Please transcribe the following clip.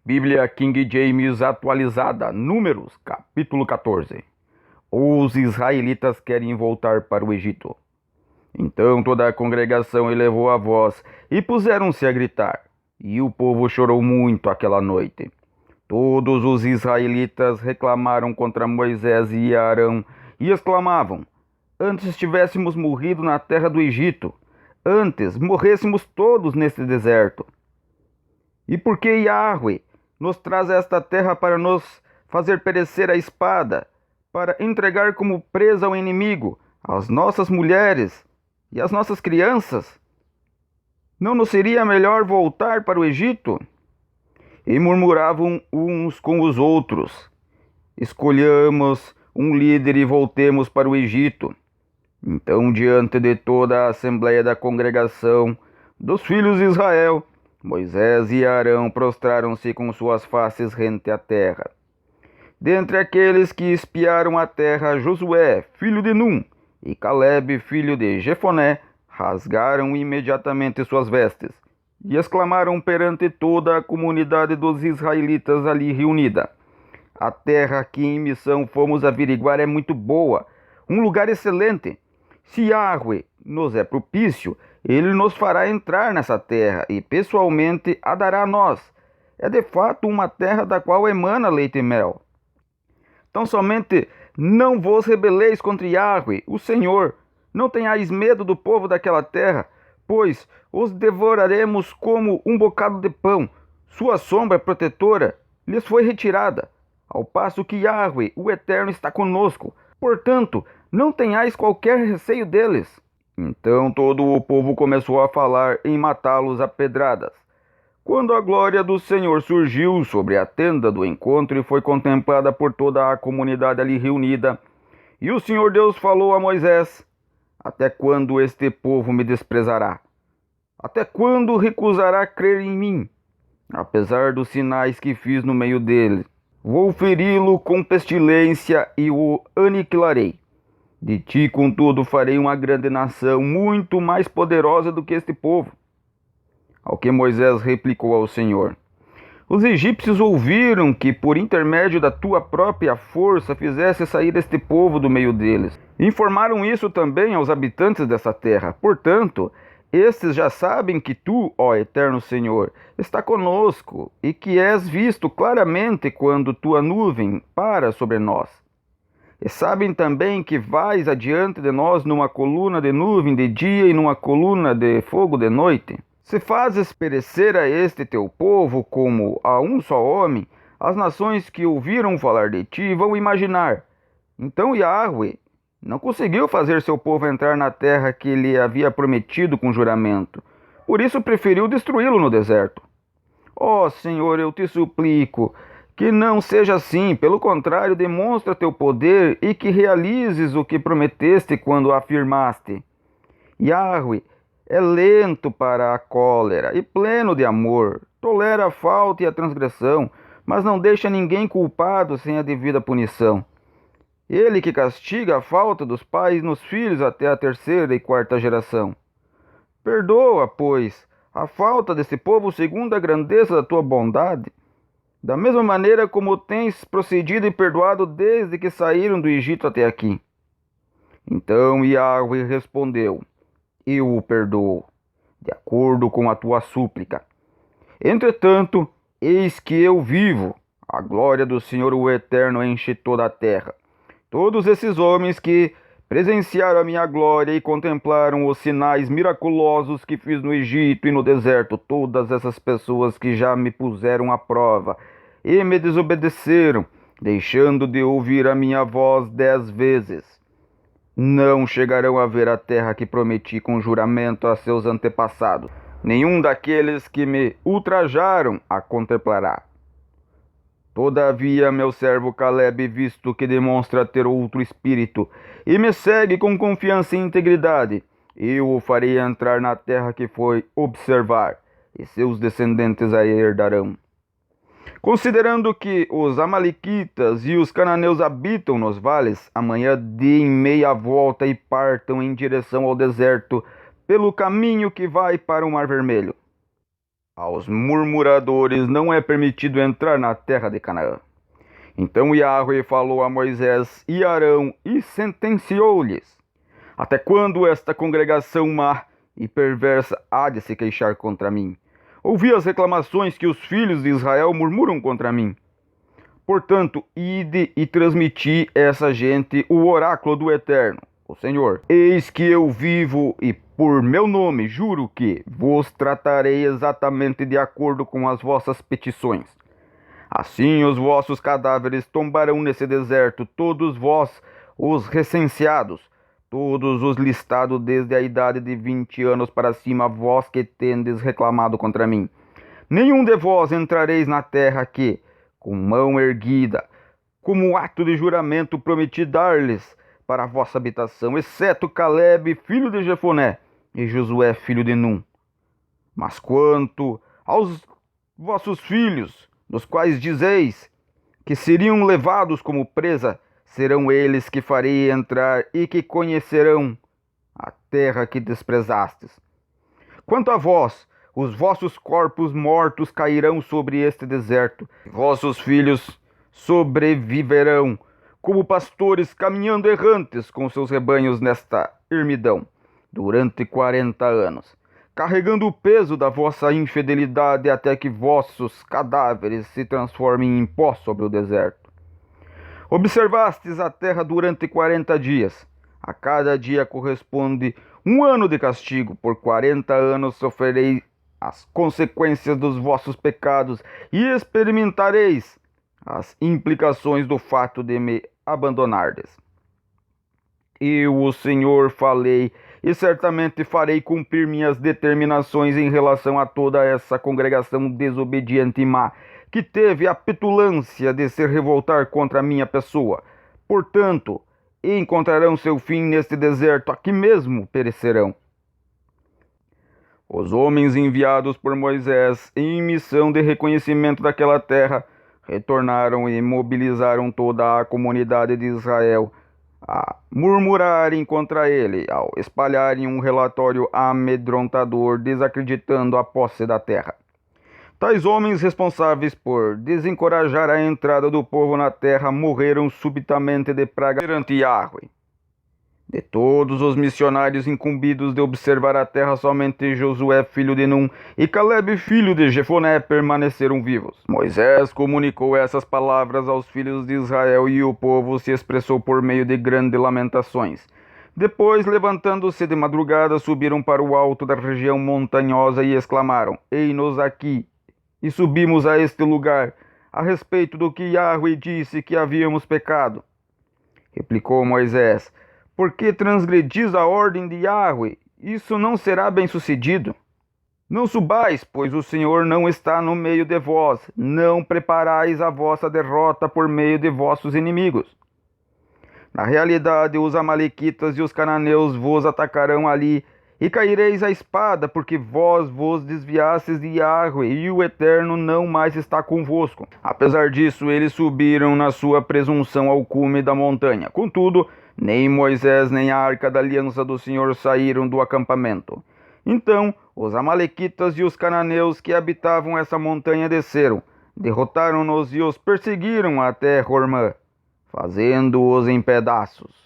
Bíblia King James atualizada, Números, capítulo 14. Os israelitas querem voltar para o Egito. Então toda a congregação elevou a voz e puseram-se a gritar. E o povo chorou muito aquela noite. Todos os israelitas reclamaram contra Moisés e Arão e exclamavam: Antes tivéssemos morrido na terra do Egito, antes morrêssemos todos neste deserto. E por que Yahweh nos traz a esta terra para nos fazer perecer a espada, para entregar como presa ao inimigo as nossas mulheres e as nossas crianças? Não nos seria melhor voltar para o Egito? E murmuravam uns com os outros: Escolhamos um líder e voltemos para o Egito. Então, diante de toda a assembleia da congregação dos filhos de Israel, Moisés e Arão prostraram-se com suas faces rente à terra. Dentre aqueles que espiaram a terra, Josué, filho de Num, e Calebe, filho de Jefoné, rasgaram imediatamente suas vestes e exclamaram perante toda a comunidade dos israelitas ali reunida: A terra que em missão fomos averiguar é muito boa, um lugar excelente. Se Yahweh nos é propício, ele nos fará entrar nessa terra e pessoalmente a dará a nós. É de fato uma terra da qual emana leite e mel. Tão somente não vos rebeleis contra Yahweh, o Senhor. Não tenhais medo do povo daquela terra, pois os devoraremos como um bocado de pão. Sua sombra protetora lhes foi retirada, ao passo que Yahweh, o Eterno, está conosco. Portanto, não tenhais qualquer receio deles. Então todo o povo começou a falar em matá-los a pedradas. Quando a glória do Senhor surgiu sobre a tenda do encontro e foi contemplada por toda a comunidade ali reunida, e o Senhor Deus falou a Moisés: Até quando este povo me desprezará? Até quando recusará crer em mim? Apesar dos sinais que fiz no meio dele, vou feri-lo com pestilência e o aniquilarei. De ti, contudo, farei uma grande nação, muito mais poderosa do que este povo. Ao que Moisés replicou ao Senhor: Os egípcios ouviram que, por intermédio da tua própria força, fizesse sair este povo do meio deles. Informaram isso também aos habitantes dessa terra. Portanto, estes já sabem que tu, ó Eterno Senhor, está conosco e que és visto claramente quando tua nuvem para sobre nós. E sabem também que vais adiante de nós numa coluna de nuvem de dia e numa coluna de fogo de noite. Se fazes perecer a este teu povo como a um só homem, as nações que ouviram falar de ti vão imaginar: Então Yahweh não conseguiu fazer seu povo entrar na terra que lhe havia prometido com juramento. Por isso preferiu destruí-lo no deserto. Ó Senhor, eu te suplico que não seja assim. Pelo contrário, demonstra teu poder e que realizes o que prometeste quando afirmaste: Yahweh é lento para a cólera e pleno de amor, tolera a falta e a transgressão, mas não deixa ninguém culpado sem a devida punição. Ele que castiga a falta dos pais nos filhos até a terceira e quarta geração. Perdoa, pois, a falta desse povo segundo a grandeza da tua bondade, da mesma maneira como tens procedido e perdoado desde que saíram do Egito até aqui. Então Yahweh respondeu: Eu o perdoo, de acordo com a tua súplica. Entretanto, eis que eu vivo, a glória do Senhor o Eterno enche toda a terra. Todos esses homens que presenciaram a minha glória e contemplaram os sinais miraculosos que fiz no Egito e no deserto, todas essas pessoas que já me puseram à prova e me desobedeceram, deixando de ouvir a minha voz 10 vezes, não chegarão a ver a terra que prometi com juramento a seus antepassados. Nenhum daqueles que me ultrajaram a contemplará. Todavia, meu servo Calebe, visto que demonstra ter outro espírito e me segue com confiança e integridade, eu o farei entrar na terra que foi observar, e seus descendentes a herdarão. Considerando que os amalequitas e os cananeus habitam nos vales, amanhã deem meia volta e partam em direção ao deserto, pelo caminho que vai para o Mar Vermelho. aos murmuradores não é permitido entrar na terra de Canaã. Então Yahweh falou a Moisés e Arão e sentenciou-lhes: até quando esta congregação má e perversa há de se queixar contra mim? Ouvi as reclamações que os filhos de Israel murmuram contra mim. Portanto, ide e transmiti a essa gente o oráculo do Eterno, o Senhor. Eis que eu vivo e por meu nome juro que vos tratarei exatamente de acordo com as vossas petições. Assim os vossos cadáveres tombarão nesse deserto, todos vós, os recenseados, todos os listados desde a idade de 20 anos para cima, vós que tendes reclamado contra mim. Nenhum de vós entrareis na terra que, com mão erguida, como ato de juramento, prometi dar-lhes para a vossa habitação, exceto Caleb, filho de Jefoné, e Josué, filho de Num. Mas quanto aos vossos filhos, dos quais dizeis que seriam levados como presa, serão eles que farei entrar e que conhecerão a terra que desprezastes. Quanto a vós, os vossos corpos mortos cairão sobre este deserto, vossos filhos sobreviverão, como pastores caminhando errantes com seus rebanhos nesta ermidão, durante 40 anos, carregando o peso da vossa infidelidade até que vossos cadáveres se transformem em pó sobre o deserto. Observastes a terra durante 40 dias. A cada dia corresponde um ano de castigo. Por 40 anos sofrerei as consequências dos vossos pecados e experimentareis as implicações do fato de me abandonardes. Eu, o Senhor, falei e certamente farei cumprir minhas determinações em relação a toda essa congregação desobediente e má, que teve a petulância de se revoltar contra a minha pessoa. Portanto, encontrarão seu fim neste deserto, aqui mesmo perecerão. Os homens enviados por Moisés em missão de reconhecimento daquela terra retornaram e mobilizaram toda a comunidade de Israel a murmurarem contra ele, ao espalharem um relatório amedrontador desacreditando a posse da terra. Tais homens responsáveis por desencorajar a entrada do povo na terra morreram subitamente de praga perante Yahweh. De todos os missionários incumbidos de observar a terra, somente Josué, filho de Num, e Caleb, filho de Jefoné, permaneceram vivos. Moisés comunicou essas palavras aos filhos de Israel e o povo se expressou por meio de grandes lamentações. Depois, levantando-se de madrugada, subiram para o alto da região montanhosa e exclamaram: Ei-nos aqui! E subimos a este lugar, a respeito do que Yahweh disse que havíamos pecado. Replicou Moisés: Por que transgredis a ordem de Yahweh? Isso não será bem sucedido. Não subais, pois o Senhor não está no meio de vós. Não preparais a vossa derrota por meio de vossos inimigos. Na realidade, os amalequitas e os cananeus vos atacarão ali, e caireis à espada, porque vós vos desviastes de Yahweh, e o Eterno não mais está convosco. Apesar disso, eles subiram na sua presunção ao cume da montanha. Contudo, nem Moisés nem a arca da aliança do Senhor saíram do acampamento. Então, os amalequitas e os cananeus que habitavam essa montanha desceram, derrotaram-nos e os perseguiram até Hormã, fazendo-os em pedaços.